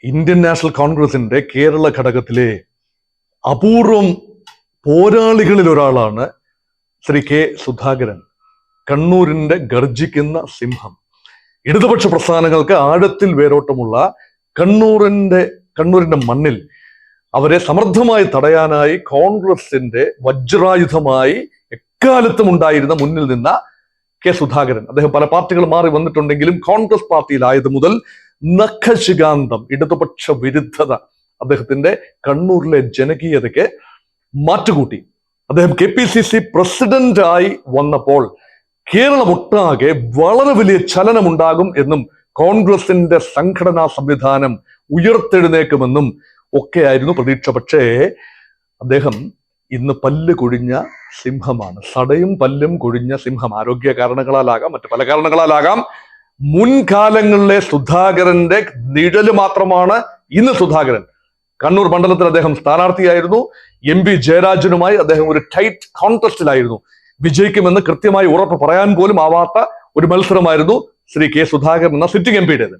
Indian national കോൺഗ്രസിന്റെ കേരള ഘടകത്തിലെ അപൂർവം പോരാളികളിൽ ഒരാളാണ് ശ്രീ കെ സുധാകരൻ. കണ്ണൂരിന്റെ ഗർജിക്കുന്ന സിംഹം. ഇടതുപക്ഷ പ്രസ്ഥാനങ്ങൾക്ക് ആഴത്തിൽ വേരോട്ടമുള്ള കണ്ണൂരിന്റെ മണ്ണിൽ അവരെ സമർത്ഥമായി തടയാനായി കോൺഗ്രസിന്റെ വജ്രായുധമായി എക്കാലത്തും ഉണ്ടായിരുന്ന മുന്നിൽ നിന്ന കെ സുധാകരൻ. അദ്ദേഹം പല പാർട്ടികൾ മാറി വന്നിട്ടുണ്ടെങ്കിലും കോൺഗ്രസ് പാർട്ടിയിലായത് മുതൽ നഖശികാന്തം ഇടതുപക്ഷ വിരുദ്ധത അദ്ദേഹത്തിന്റെ കണ്ണൂരിലെ ജനകീയതയ്ക്ക് മാറ്റുകൂട്ടി. അദ്ദേഹം KPCC പ്രസിഡന്റായി വന്നപ്പോൾ കേരളമൊട്ടാകെ വളരെ വലിയ ചലനമുണ്ടാകും എന്നും കോൺഗ്രസിന്റെ സംഘടനാ സംവിധാനം ഉയർത്തെഴുന്നേക്കുമെന്നും ഒക്കെയായിരുന്നു പ്രതീക്ഷ. പക്ഷേ അദ്ദേഹം ഇന്ന് പല്ല് കൊഴിഞ്ഞ സിംഹമാണ്. സടയും പല്ലും കൊഴിഞ്ഞ സിംഹം. ആരോഗ്യ കാരണങ്ങളാലാകാം, മറ്റു പല കാരണങ്ങളാലാകാം. മുൻകാലങ്ങളിലെ സുധാകരന്റെ നിഴല് മാത്രമാണ് ഇന്ന് സുധാകരൻ. കണ്ണൂർ മണ്ഡലത്തിൽ അദ്ദേഹം സ്ഥാനാർത്ഥിയായിരുന്നു. MP ജയരാജനുമായി അദ്ദേഹം ഒരു ടൈറ്റ് കോൺടെസ്റ്റിലായിരുന്നു. വിജയിക്കുമെന്ന് കൃത്യമായി ഉറപ്പ് പറയാൻ പോലും ആവാത്ത ഒരു മത്സരമായിരുന്നു ശ്രീ കെ സുധാകരൻ എന്ന സിറ്റിംഗ് MPയുടേത്.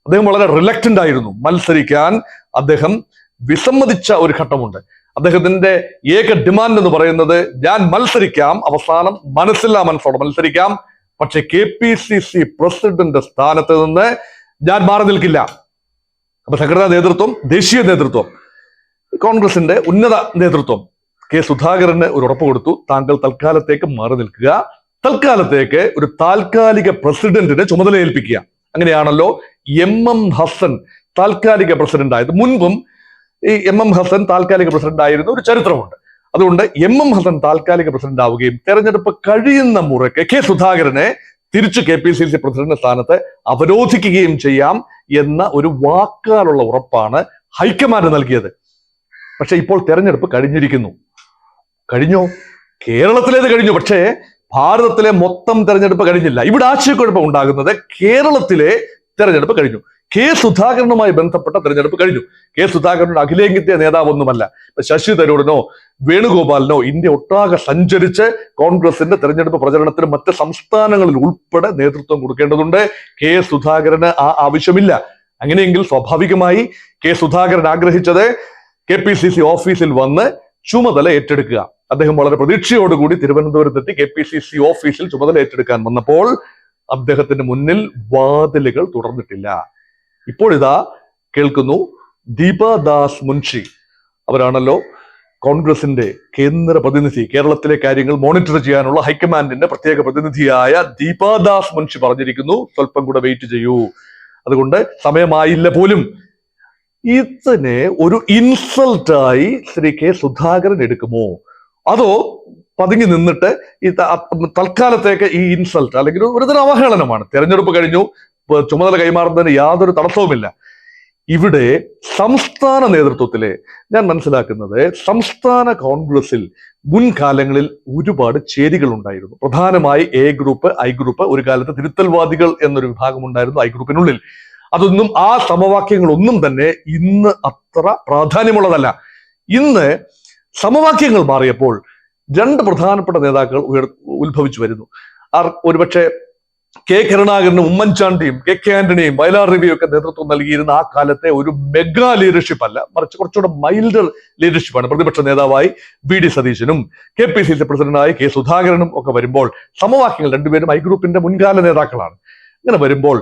അദ്ദേഹം വളരെ റിലക്റ്റന്റ് ആയിരുന്നു മത്സരിക്കാൻ. അദ്ദേഹം വിസമ്മതിച്ച ഒരു ഘട്ടമുണ്ട്. അദ്ദേഹത്തിന്റെ ഏക ഡിമാൻഡ് എന്ന് പറയുന്നത്, ഞാൻ മത്സരിക്കാം, അവസാനം മനസ്സില്ലാ മനസ്സോടെ മത്സരിക്കാം, പക്ഷെ KPCC പ്രസിഡന്റ് സ്ഥാനത്ത് നിന്ന് ഞാൻ മാറി നിൽക്കില്ല. അപ്പൊ സംഘടനാ നേതൃത്വം, ദേശീയ നേതൃത്വം, കോൺഗ്രസിന്റെ ഉന്നത നേതൃത്വം കെ സുധാകരന് ഒരു ഉറപ്പ് കൊടുത്തു. താങ്കൾ തൽക്കാലത്തേക്ക് മാറി നിൽക്കുക, തൽക്കാലത്തേക്ക് ഒരു താൽക്കാലിക പ്രസിഡന്റിനെ ചുമതല ഏൽപ്പിക്കുക. അങ്ങനെയാണല്ലോ MM ഹസൻ താൽക്കാലിക പ്രസിഡന്റ് ആയത്. മുൻപും ഈ MM ഹസൻ താൽക്കാലിക പ്രസിഡന്റ് ആയിരുന്ന ഒരു ചരിത്രമുണ്ട്. അതുകൊണ്ട് MM ഹസൻ താൽക്കാലിക പ്രസിഡന്റ് ആവുകയും തെരഞ്ഞെടുപ്പ് കഴിയുന്ന മുറയ്ക്ക് കെ സുധാകരനെ തിരിച്ചു KPCC പ്രസിഡന്റ് സ്ഥാനത്ത് അവരോധിക്കുകയും ചെയ്യാം എന്ന ഒരു വാക്കാലുള്ള ഉറപ്പാണ് ഹൈക്കമാൻഡ് നൽകിയത്. പക്ഷെ ഇപ്പോൾ തെരഞ്ഞെടുപ്പ് കഴിഞ്ഞിരിക്കുന്നു. കഴിഞ്ഞോ? കേരളത്തിലേത് കഴിഞ്ഞു, പക്ഷേ ഭാരതത്തിലെ മൊത്തം തെരഞ്ഞെടുപ്പ് കഴിഞ്ഞില്ല. ഇവിടെ ആശയക്കുഴപ്പം ഉണ്ടാകുന്നത് കേരളത്തിലെ തെരഞ്ഞെടുപ്പ് കഴിഞ്ഞു. കെ സുധാകരനുമായി ബന്ധപ്പെട്ട തെരഞ്ഞെടുപ്പ് കഴിഞ്ഞു. കെ സുധാകരൻ അഖിലേന്ത്യാ നേതാവൊന്നുമല്ല. ശശി തരൂരിനോ വേണുഗോപാലിനോ ഇന്ത്യ ഒട്ടാകെ സഞ്ചരിച്ച് കോൺഗ്രസിന്റെ തെരഞ്ഞെടുപ്പ് പ്രചരണത്തിന് മറ്റ് സംസ്ഥാനങ്ങളിൽ ഉൾപ്പെടെ നേതൃത്വം കൊടുക്കേണ്ടതുണ്ട്. കെ സുധാകരന് ആ ആവശ്യമില്ല. അങ്ങനെയെങ്കിൽ സ്വാഭാവികമായി കെ സുധാകരൻ ആഗ്രഹിച്ചത് KPCC ഓഫീസിൽ വന്ന് ചുമതല ഏറ്റെടുക്കുക. അദ്ദേഹം വളരെ പ്രതീക്ഷയോടുകൂടി തിരുവനന്തപുരത്തെത്തി KPCC ഓഫീസിൽ ചുമതല ഏറ്റെടുക്കാൻ വന്നപ്പോൾ അദ്ദേഹത്തിന്റെ മുന്നിൽ വാതിലുകൾ തുറന്നിട്ടില്ല. ഇപ്പോഴിതാ കേൾക്കുന്നു, ദീപാദാസ് മുൻഷി, അവരാണല്ലോ കോൺഗ്രസിന്റെ കേന്ദ്ര പ്രതിനിധി, കേരളത്തിലെ കാര്യങ്ങൾ മോണിറ്റർ ചെയ്യാനുള്ള ഹൈക്കമാൻഡിന്റെ പ്രത്യേക പ്രതിനിധിയായ ദീപാദാസ് മുൻഷി പറഞ്ഞിരിക്കുന്നു, സ്വല്പം കൂടെ വെയിറ്റ് ചെയ്യൂ, അതുകൊണ്ട് സമയമായില്ല പോലും. ഇതിനെ ഒരു ഇൻസൾട്ടായി ശ്രീ കെ സുധാകരൻ എടുക്കുമോ, അതോ പതുങ്ങി നിന്നിട്ട് ഈ തൽക്കാലത്തേക്ക് ഈ ഇൻസൾട്ട് അല്ലെങ്കിൽ ഒരുതരം അവഹേളനമാണ്? തെരഞ്ഞെടുപ്പ് കഴിഞ്ഞു, ചുമതല കൈമാറുന്നതിന് യാതൊരു തടസ്സവുമില്ല. ഇവിടെ സംസ്ഥാന നേതൃത്വത്തിലെ, ഞാൻ മനസ്സിലാക്കുന്നത് സംസ്ഥാന കോൺഗ്രസിൽ മുൻകാലങ്ങളിൽ ഒരുപാട് ചേരികൾ ഉണ്ടായിരുന്നു. പ്രധാനമായി A ഗ്രൂപ്പ്, I ഗ്രൂപ്പ്, ഒരു കാലത്ത് തിരുത്തൽവാദികൾ എന്നൊരു വിഭാഗം ഉണ്ടായിരുന്നു I ഗ്രൂപ്പിനുള്ളിൽ. അതൊന്നും, ആ സമവാക്യങ്ങളൊന്നും തന്നെ ഇന്ന് അത്ര പ്രാധാന്യമുള്ളതല്ല. ഇന്ന് സമവാക്യങ്ങൾ മാറിയപ്പോൾ രണ്ട് പ്രധാനപ്പെട്ട നേതാക്കൾ ഉത്ഭവിച്ചു വരുന്നു. ഒരുപക്ഷെ കെ കരുണാകരനും ഉമ്മൻചാണ്ടിയും KK ആന്റണിയും വയലാർ രവിയും ഒക്കെ നേതൃത്വം നൽകിയിരുന്ന ആ കാലത്തെ ഒരു മെഗാ ലീഡർഷിപ്പ് അല്ല, മറിച്ച് കുറച്ചുകൂടെ മൈൽഡർ ലീഡർഷിപ്പാണ്. പ്രതിപക്ഷ നേതാവായി VD സതീശനും KPCC പ്രസിഡന്റായി കെ സുധാകരനും ഒക്കെ വരുമ്പോൾ സമവാക്യങ്ങൾ, രണ്ടുപേരും I ഗ്രൂപ്പിന്റെ മുൻകാല നേതാക്കളാണ്. ഇങ്ങനെ വരുമ്പോൾ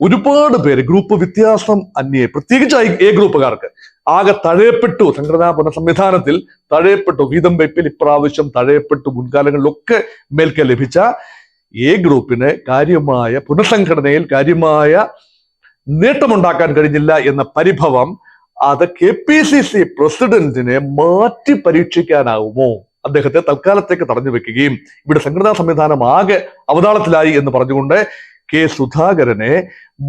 ഒരുപാട് പേര് ഗ്രൂപ്പ് വ്യത്യാസം അന്യേ, പ്രത്യേകിച്ച് A ഗ്രൂപ്പുകാർക്ക് ആകെ തഴയപ്പെട്ടു. സംഘടനാ പുനഃസംവിധാനത്തിൽ തഴയപ്പെട്ടു, വീതം വെപ്പിൽ ഇപ്രാവശ്യം തഴയപ്പെട്ടു. മുൻകാലങ്ങളിലൊക്കെ മേൽക്കൈ ലഭിച്ച A ഗ്രൂപ്പിന് കാര്യമായ പുനഃസംഘടനയിൽ കാര്യമായ നേട്ടമുണ്ടാക്കാൻ കഴിഞ്ഞില്ല എന്ന പരിഭവം, അത് KPCC പ്രസിഡന്റിനെ മാറ്റി പരീക്ഷിക്കാനാവുമോ, അദ്ദേഹത്തെ തൽക്കാലത്തേക്ക് തടഞ്ഞു വെക്കുകയും ഇവിടെ സംഘടനാ സംവിധാനം ആകെ അവതാളത്തിലായി എന്ന് പറഞ്ഞുകൊണ്ട് കെ സുധാകരനെ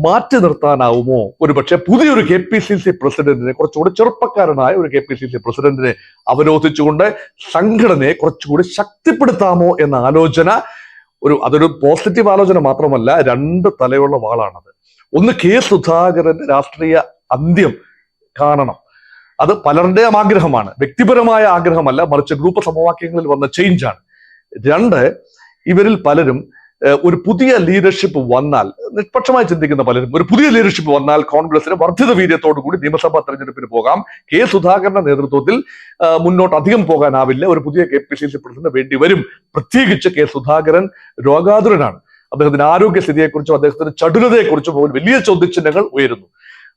മാറ്റി നിർത്താനാവുമോ? ഒരുപക്ഷെ പുതിയൊരു KPCC പ്രസിഡന്റിനെ, കുറച്ചുകൂടി ചെറുപ്പക്കാരനായ ഒരു KPCC പ്രസിഡന്റിനെ അവരോധിച്ചുകൊണ്ട് സംഘടനയെ കുറച്ചുകൂടി ശക്തിപ്പെടുത്താമോ എന്ന ആലോചന, അതൊരു പോസിറ്റീവ് ആലോചന മാത്രമല്ല, രണ്ട് തലയുള്ള വാളാണത്. ഒന്ന്, കെ സുധാകരന്റെ രാഷ്ട്രീയ അന്ത്യം കാണണം. അത് പലരുടെയും ആഗ്രഹമാണ്, വ്യക്തിപരമായ ആഗ്രഹമല്ല, മറിച്ച് ഗ്രൂപ്പ് സമവാക്യങ്ങളിൽ വന്ന ചേഞ്ചാണ്. രണ്ട്, ഇവരിൽ പലരും ഒരു പുതിയ ലീഡർഷിപ്പ് വന്നാൽ, നിഷ്പക്ഷമായി ചിന്തിക്കുന്ന പലരും, ഒരു പുതിയ ലീഡർഷിപ്പ് വന്നാൽ കോൺഗ്രസിന് വർദ്ധിത വീര്യത്തോടു കൂടി നിയമസഭാ തെരഞ്ഞെടുപ്പിന് പോകാം. കെ സുധാകരന്റെ നേതൃത്വത്തിൽ മുന്നോട്ട് അധികം പോകാനാവില്ല. ഒരു പുതിയ KPCC പ്രസിഡന്റ് വേണ്ടി വരും. പ്രത്യേകിച്ച് കെ സുധാകരൻ രോഗാതുരനാണ്. അദ്ദേഹത്തിന്റെ ആരോഗ്യസ്ഥിതിയെക്കുറിച്ചും അദ്ദേഹത്തിന്റെ ചടുലതയെക്കുറിച്ചും വലിയ ചോദ്യചിഹ്നങ്ങൾ ഉയരുന്നു.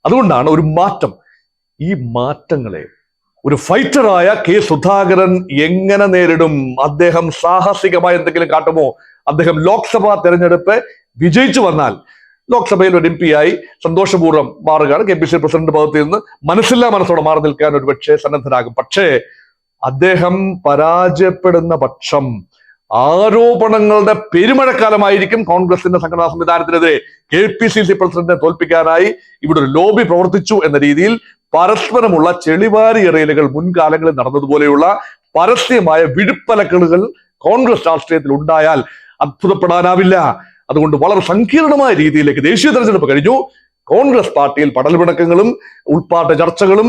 അതുകൊണ്ടാണ് ഒരു മാറ്റം. ഈ മാറ്റങ്ങളെ ഒരു ഫൈറ്ററായ കെ സുധാകരൻ എങ്ങനെ നേരിടും? അദ്ദേഹം സാഹസികമായ എന്തെങ്കിലും കാട്ടുമോ? അദ്ദേഹം ലോക്സഭാ തെരഞ്ഞെടുപ്പ് വിജയിച്ചു വന്നാൽ ലോക്സഭയിൽ ഒരു MP ആയി സന്തോഷപൂർവ്വം മാറുകയാണ്. KPCC പ്രസിഡന്റ് പദത്തിൽ നിന്ന് മനസ്സില്ലാ മനസ്സോടെ മാറി നിൽക്കാൻ ഒരു പക്ഷേ സന്നദ്ധരാകും. പക്ഷേ അദ്ദേഹം പരാജയപ്പെടുന്ന പക്ഷം ആരോപണങ്ങളുടെ പെരുമഴക്കാലമായിരിക്കും കോൺഗ്രസിന്റെ സംഘടനാ സംവിധാനത്തിനെതിരെ. KPCC പ്രസിഡന്റിനെ തോൽപ്പിക്കാനായി ഇവിടെ ഒരു ലോബി പ്രവർത്തിച്ചു എന്ന രീതിയിൽ പരസ്പരമുള്ള ചെളിവാരി എറിയലുകൾ മുൻകാലങ്ങളിൽ നടന്നതുപോലെയുള്ള പരസ്യമായ വിഴുപ്പലക്കലുകൾ കോൺഗ്രസ് രാഷ്ട്രീയത്തിൽ ഉണ്ടായാൽ അത്ഭുതപ്പെടാനാവില്ല. അതുകൊണ്ട് വളരെ സങ്കീർണമായ രീതിയിലേക്ക് ദേശീയ തെരഞ്ഞെടുപ്പ് കഴിഞ്ഞു. കോൺഗ്രസ് പാർട്ടിയിൽ പടൽപിണക്കങ്ങളും ഉൾപ്പാട്ട ചർച്ചകളും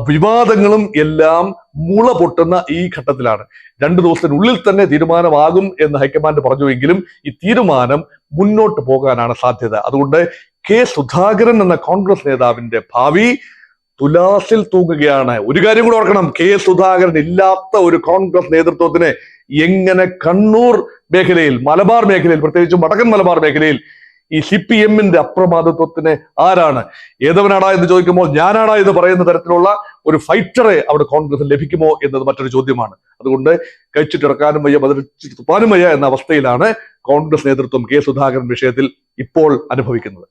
വിവാദങ്ങളും എല്ലാം മുള പൊട്ടുന്ന ഈ ഘട്ടത്തിലാണ്. 2 ദിവസത്തിനുള്ളിൽ തന്നെ തീരുമാനമാകും എന്ന് ഹൈക്കമാൻഡ് പറഞ്ഞുവെങ്കിലും ഈ തീരുമാനം മുന്നോട്ട് പോകാനാണ് സാധ്യത. അതുകൊണ്ട് കെ സുധാകരൻ എന്ന കോൺഗ്രസ് നേതാവിന്റെ ഭാവി തുലാസിൽ തൂങ്ങുകയാണ്. ഒരു കാര്യം കൂടെ ഓർക്കണം, കെ സുധാകരൻ ഇല്ലാത്ത ഒരു കോൺഗ്രസ് നേതൃത്വത്തിന് എങ്ങനെ കണ്ണൂർ മേഖലയിൽ, മലബാർ മേഖലയിൽ, പ്രത്യേകിച്ചും വടക്കൻ മലബാർ മേഖലയിൽ ഈ CPM-ന്റെ അപ്രമാദിത്വത്തിന് ആരാണ്, ഏതവനാടാ എന്ന് ചോദിക്കുമ്പോൾ ഞാനാടാ എന്ന് പറയുന്ന തരത്തിലുള്ള ഒരു ഫൈറ്ററെ അവിടെ കോൺഗ്രസിൽ ലഭിക്കുമോ എന്നത് മറ്റൊരു ചോദ്യമാണ്. അതുകൊണ്ട് കഴിച്ചിട്ടിറക്കാനും വയ്യ, ബദലിച്ചിട്ട് തുപ്പാനും വയ്യ എന്ന അവസ്ഥയിലാണ് കോൺഗ്രസ് നേതൃത്വം കെ സുധാകരൻ വിഷയത്തിൽ ഇപ്പോൾ അനുഭവിക്കുന്നത്.